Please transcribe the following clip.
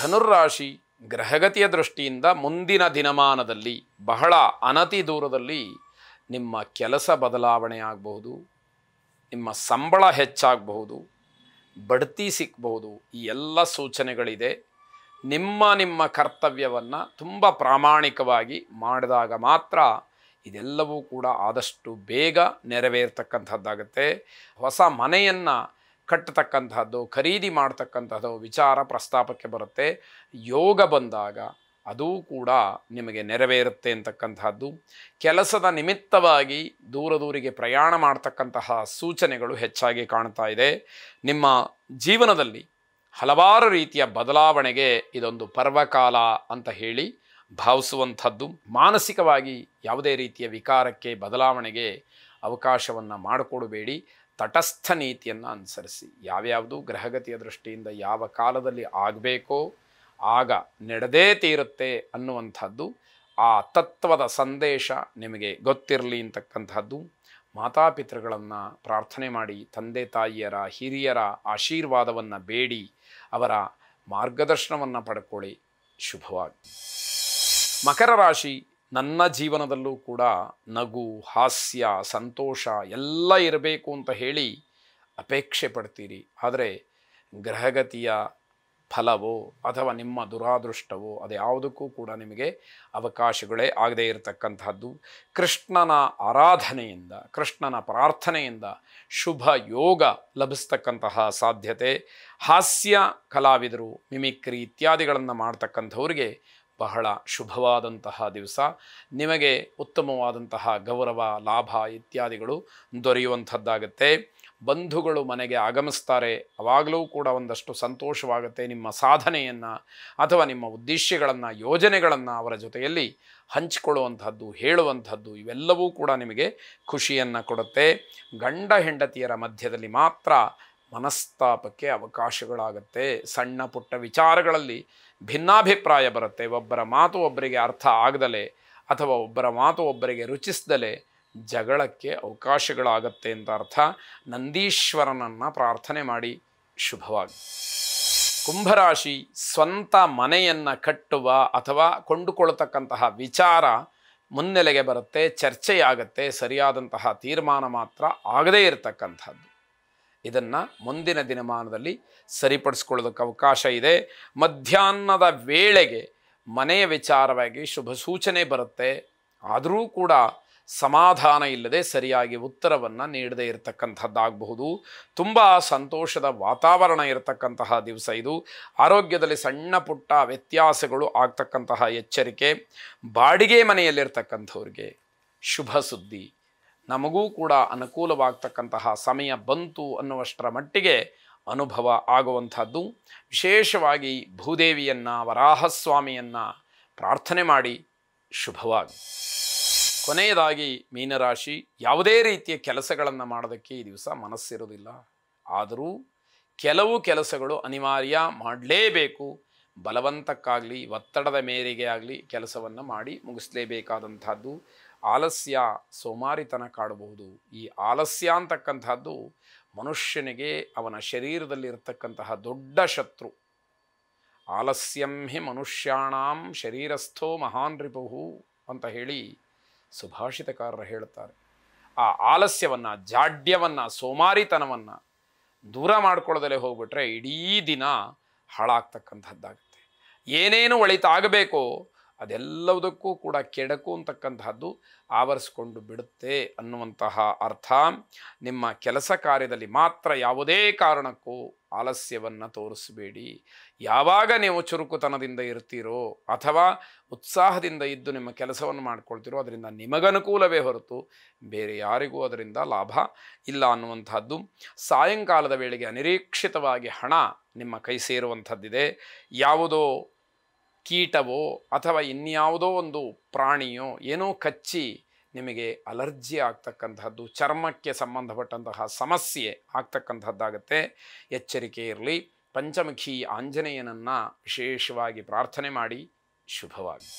ಧನುರ್ರಾಶಿ ಗ್ರಹಗತಿಯ ದೃಷ್ಟಿಯಿಂದ ಮುಂದಿನ ದಿನಮಾನದಲ್ಲಿ ಬಹಳ ಅನತಿ ದೂರದಲ್ಲಿ ನಿಮ್ಮ ಕೆಲಸ ಬದಲಾವಣೆ ಆಗಬಹುದು, ನಿಮ್ಮ ಸಂಬಳ ಹೆಚ್ಚಾಗಬಹುದು, ಬಡ್ತಿ ಸಿಕ್ಕಬಹುದು. ಈ ಎಲ್ಲ ಸೂಚನೆಗಳಿದೆ. ನಿಮ್ಮ ಕರ್ತವ್ಯವನ್ನು ತುಂಬ ಪ್ರಾಮಾಣಿಕವಾಗಿ ಮಾಡಿದಾಗ ಮಾತ್ರ ಇದೆಲ್ಲವೂ ಕೂಡ ಆದಷ್ಟು ಬೇಗ ನೆರವೇರ್ತಕ್ಕಂಥದ್ದಾಗುತ್ತೆ. ಹೊಸ ಮನೆಯನ್ನು ಕಟ್ಟತಕ್ಕಂಥದ್ದು, ಖರೀದಿ ಮಾಡ್ತಕ್ಕಂಥದ್ದು ವಿಚಾರ ಪ್ರಸ್ತಾಪಕ್ಕೆ ಬರುತ್ತೆ. ಯೋಗ ಬಂದಾಗ ಅದೂ ಕೂಡ ನಿಮಗೆ ನೆರವೇರುತ್ತೆ ಅಂತಕ್ಕಂಥದ್ದು. ಕೆಲಸದ ನಿಮಿತ್ತವಾಗಿ ದೂರದೂರಿಗೆ ಪ್ರಯಾಣ ಮಾಡ್ತಕ್ಕಂತಹ ಸೂಚನೆಗಳು ಹೆಚ್ಚಾಗಿ ಕಾಣ್ತಾ ಇದೆ. ನಿಮ್ಮ ಜೀವನದಲ್ಲಿ ಹಲವಾರು ರೀತಿಯ ಬದಲಾವಣೆಗೆ ಇದೊಂದು ಪರ್ವಕಾಲ ಅಂತ ಹೇಳಿ ಭಾವಿಸುವಂಥದ್ದು. ಮಾನಸಿಕವಾಗಿ ಯಾವುದೇ ರೀತಿಯ ವಿಕಾರಕ್ಕೆ, ಬದಲಾವಣೆಗೆ ಅವಕಾಶವನ್ನು ಮಾಡಿಕೊಡಬೇಡಿ. ತಟಸ್ಥ ನೀತಿಯನ್ನು ಅನುಸರಿಸಿ. ಯಾವ್ಯಾವುದು ಗ್ರಹಗತಿಯ ದೃಷ್ಟಿಯಿಂದ ಯಾವ ಕಾಲದಲ್ಲಿ ಆಗಬೇಕೋ ಆಗ ನಡೆದೇ ತೀರುತ್ತೆ ಅನ್ನುವಂಥದ್ದು, ಆ ತತ್ವದ ಸಂದೇಶ ನಿಮಗೆ ಗೊತ್ತಿರಲಿ ಅಂತಕ್ಕಂಥದ್ದು. ಮಾತಾಪಿತೃಗಳನ್ನು ಪ್ರಾರ್ಥನೆ ಮಾಡಿ, ತಂದೆ ತಾಯಿಯರ ಹಿರಿಯರ ಆಶೀರ್ವಾದವನ್ನು ಬೇಡಿ, ಅವರ ಮಾರ್ಗದರ್ಶನವನ್ನು ಪಡ್ಕೊಳ್ಳಿ. ಶುಭವಾಗಿ. ಮಕರ ರಾಶಿ, ನನ್ನ ಜೀವನದಲ್ಲೂ ಕೂಡ ನಗು, ಹಾಸ್ಯ, ಸಂತೋಷ ಎಲ್ಲ ಇರಬೇಕು ಅಂತ ಹೇಳಿ ಅಪೇಕ್ಷೆ ಪಡ್ತೀರಿ. ಆದರೆ ಗ್ರಹಗತಿಯ ಫಲವೋ ಅಥವಾ ನಿಮ್ಮ ದುರಾದೃಷ್ಟವೋ ಅದ್ಯಾವುದಕ್ಕೂ ಕೂಡ ನಿಮಗೆ ಅವಕಾಶಗಳೇ ಆಗದೇ ಇರತಕ್ಕಂಥದ್ದು. ಕೃಷ್ಣನ ಆರಾಧನೆಯಿಂದ, ಕೃಷ್ಣನ ಪ್ರಾರ್ಥನೆಯಿಂದ ಶುಭ ಯೋಗ ಲಭಿಸ್ತಕ್ಕಂತಹ ಸಾಧ್ಯತೆ. ಹಾಸ್ಯ ಕಲಾವಿದರು, ಮಿಮಿಕ್ರಿ ಇತ್ಯಾದಿಗಳನ್ನು ಮಾಡ್ತಕ್ಕಂಥವ್ರಿಗೆ ಬಹಳ ಶುಭವಾದಂತಹ ದಿವಸ. ನಿಮಗೆ ಉತ್ತಮವಾದಂತಹ ಗೌರವ, ಲಾಭ ಇತ್ಯಾದಿಗಳು ದೊರೆಯುವಂಥದ್ದಾಗತ್ತೆ. ಬಂಧುಗಳು ಮನೆಗೆ ಆಗಮಿಸ್ತಾರೆ. ಅವಾಗಲೂ ಕೂಡ ಒಂದಷ್ಟು ಸಂತೋಷವಾಗುತ್ತೆ. ನಿಮ್ಮ ಸಾಧನೆಯನ್ನು ಅಥವಾ ನಿಮ್ಮ ಉದ್ದೇಶಗಳನ್ನು, ಯೋಜನೆಗಳನ್ನು ಅವರ ಜೊತೆಯಲ್ಲಿ ಹಂಚಿಕೊಳ್ಳುವಂಥದ್ದು, ಹೇಳುವಂಥದ್ದು ಇವೆಲ್ಲವೂ ಕೂಡ ನಿಮಗೆ ಖುಷಿಯನ್ನು ಕೊಡುತ್ತೆ. ಗಂಡ ಹೆಂಡತಿಯರ ಮಧ್ಯದಲ್ಲಿ ಮಾತ್ರ ಮನಸ್ತಾಪಕ್ಕೆ ಅವಕಾಶಗಳಾಗುತ್ತೆ. ಸಣ್ಣ ಪುಟ್ಟ ವಿಚಾರಗಳಲ್ಲಿ ಭಿನ್ನಾಭಿಪ್ರಾಯ ಬರುತ್ತೆ. ಒಬ್ಬರ ಮಾತು ಒಬ್ಬರಿಗೆ ಅರ್ಥ ಆಗದಲೇ ಅಥವಾ ಒಬ್ಬರ ಮಾತು ಒಬ್ಬರಿಗೆ ರುಚಿಸದಲೇ ಜಗಳಕ್ಕೆ ಅವಕಾಶಗಳಾಗತ್ತೆ ಅಂತ ಅರ್ಥ. ನಂದೀಶ್ವರನನ್ನು ಪ್ರಾರ್ಥನೆ ಮಾಡಿ. ಶುಭವಾಗಿ. ಕುಂಭರಾಶಿ, ಸ್ವಂತ ಮನೆಯನ್ನು ಕಟ್ಟುವ ಅಥವಾ ಕೊಂಡುಕೊಳ್ಳತಕ್ಕಂತಹ ವಿಚಾರ ಮುನ್ನೆಲೆಗೆ ಬರುತ್ತೆ, ಚರ್ಚೆಯಾಗತ್ತೆ. ಸರಿಯಾದಂತಹ ತೀರ್ಮಾನ ಮಾತ್ರ ಆಗದೇ ಇರತಕ್ಕಂಥದ್ದು. ಇದನ್ನು ಮುಂದಿನ ದಿನಮಾನದಲ್ಲಿ ಸರಿಪಡಿಸ್ಕೊಳ್ಳೋದಕ್ಕೆ ಅವಕಾಶ ಇದೆ. ಮಧ್ಯಾಹ್ನದ ವೇಳೆಗೆ ಮನೆಯ ವಿಚಾರವಾಗಿ ಶುಭ ಸೂಚನೆ ಬರುತ್ತೆ. ಆದರೂ ಕೂಡ ಸಮಾಧಾನ ಇಲ್ಲದೆ ಸರಿಯಾಗಿ ಉತ್ತರವನ್ನು ನೀಡದೇ ಇರತಕ್ಕಂಥದ್ದಾಗಬಹುದು. ತುಂಬ ಸಂತೋಷದ ವಾತಾವರಣ ಇರತಕ್ಕಂತಹ ದಿವಸ ಇದು. ಆರೋಗ್ಯದಲ್ಲಿ ಸಣ್ಣ ಪುಟ್ಟ ವ್ಯತ್ಯಾಸಗಳು ಆಗ್ತಕ್ಕಂತಹ ಎಚ್ಚರಿಕೆ. ಬಾಡಿಗೆ ಮನೆಯಲ್ಲಿರ್ತಕ್ಕಂಥವ್ರಿಗೆ ಶುಭ ಸುದ್ದಿ. ನಮಗೂ ಕೂಡ ಅನುಕೂಲವಾಗ್ತಕ್ಕಂತಹ ಸಮಯ ಬಂತು ಅನ್ನುವಷ್ಟರ ಮಟ್ಟಿಗೆ ಅನುಭವ ಆಗುವಂಥದ್ದು. ವಿಶೇಷವಾಗಿ ಭೂದೇವಿಯನ್ನು, ವರಾಹಸ್ವಾಮಿಯನ್ನು ಪ್ರಾರ್ಥನೆ ಮಾಡಿ. ಶುಭವಾಗಿ. ಕೊನೆಯದಾಗಿ ಮೀನರಾಶಿ, ಯಾವುದೇ ರೀತಿಯ ಕೆಲಸಗಳನ್ನು ಮಾಡೋದಕ್ಕೆ ಈ ದಿವಸ ಮನಸ್ಸಿರೋದಿಲ್ಲ. ಆದರೂ ಕೆಲವು ಕೆಲಸಗಳು ಅನಿವಾರ್ಯ, ಮಾಡಲೇಬೇಕು. ಬಲವಂತಕ್ಕಾಗಲಿ ಒತ್ತಡದ ಮೇರೆಗೆ ಆಗಲಿ ಕೆಲಸವನ್ನು ಮಾಡಿ ಮುಗಿಸಲೇಬೇಕಾದಂಥದ್ದು. ಆಲಸ್ಯ, ಸೋಮಾರಿತನ ಕಾಡಬಹುದು. ಈ ಆಲಸ್ಯ ಅಂತಕ್ಕಂಥದ್ದು ಮನುಷ್ಯನಿಗೆ ಅವನ ಶರೀರದಲ್ಲಿರ್ತಕ್ಕಂತಹ ದೊಡ್ಡ ಶತ್ರು. ಆಲಸ್ಯಂ ಹಿ ಮನುಷ್ಯಾಣಾಂ ಶರೀರಸ್ಥೋ ಮಹಾನ್ ರಿಪುಹು ಅಂತ ಹೇಳಿ ಸುಭಾಷಿತಕಾರರು ಹೇಳ್ತಾರೆ. ಆ ಆಲಸ್ಯವನ್ನು, ಜಾಡ್ಯವನ್ನು, ಸೋಮಾರಿತನವನ್ನು ದೂರ ಮಾಡ್ಕೊಳ್ಳೋದಲ್ಲೇ ಹೋಗ್ಬಿಟ್ರೆ ಇಡೀ ದಿನ ಹಾಳಾಗ್ತಕ್ಕಂಥದ್ದಾಗುತ್ತೆ. ಏನೇನು ಒಳಿತಾಗಬೇಕೋ ಅದೆಲ್ಲದಕ್ಕೂ ಕೂಡ ಕೆಡಕು ಅಂತಕ್ಕಂತಹದ್ದು ಆವರಿಸ್ಕೊಂಡು ಬಿಡುತ್ತೆ ಅನ್ನುವಂತಹ ಅರ್ಥ. ನಿಮ್ಮ ಕೆಲಸ ಕಾರ್ಯದಲ್ಲಿ ಮಾತ್ರ ಯಾವುದೇ ಕಾರಣಕ್ಕೂ ಆಲಸ್ಯವನ್ನು ತೋರಿಸಬೇಡಿ. ಯಾವಾಗ ನೀವು ಚುರುಕುತನದಿಂದ ಇರ್ತೀರೋ ಅಥವಾ ಉತ್ಸಾಹದಿಂದ ಇದ್ದು ನಿಮ್ಮ ಕೆಲಸವನ್ನು ಮಾಡ್ಕೊಳ್ತೀರೋ ಅದರಿಂದ ನಿಮಗನುಕೂಲವೇ ಹೊರತು ಬೇರೆ ಯಾರಿಗೂ ಅದರಿಂದ ಲಾಭ ಇಲ್ಲ ಅನ್ನುವಂಥದ್ದು. ಸಾಯಂಕಾಲದ ವೇಳೆಗೆ ಅನಿರೀಕ್ಷಿತವಾಗಿ ಹಣ ನಿಮ್ಮ ಕೈ ಸೇರುವಂಥದ್ದಿದೆ. ಯಾವುದೋ ಕೀಟವೋ ಅಥವಾ ಇನ್ಯಾವುದೋ ಒಂದು ಪ್ರಾಣಿಯೋ ಏನೋ ಕಚ್ಚಿ ನಿಮಗೆ ಅಲರ್ಜಿ ಆಗ್ತಕ್ಕಂಥದ್ದು, ಚರ್ಮಕ್ಕೆ ಸಂಬಂಧಪಟ್ಟಂತಹ ಸಮಸ್ಯೆ ಆಗ್ತಕ್ಕಂಥದ್ದಾಗತ್ತೆ. ಎಚ್ಚರಿಕೆ ಇರಲಿ. ಪಂಚಮುಖಿ ಆಂಜನೇಯನನ್ನು ವಿಶೇಷವಾಗಿ ಪ್ರಾರ್ಥನೆ ಮಾಡಿ. ಶುಭವಾಗಿ.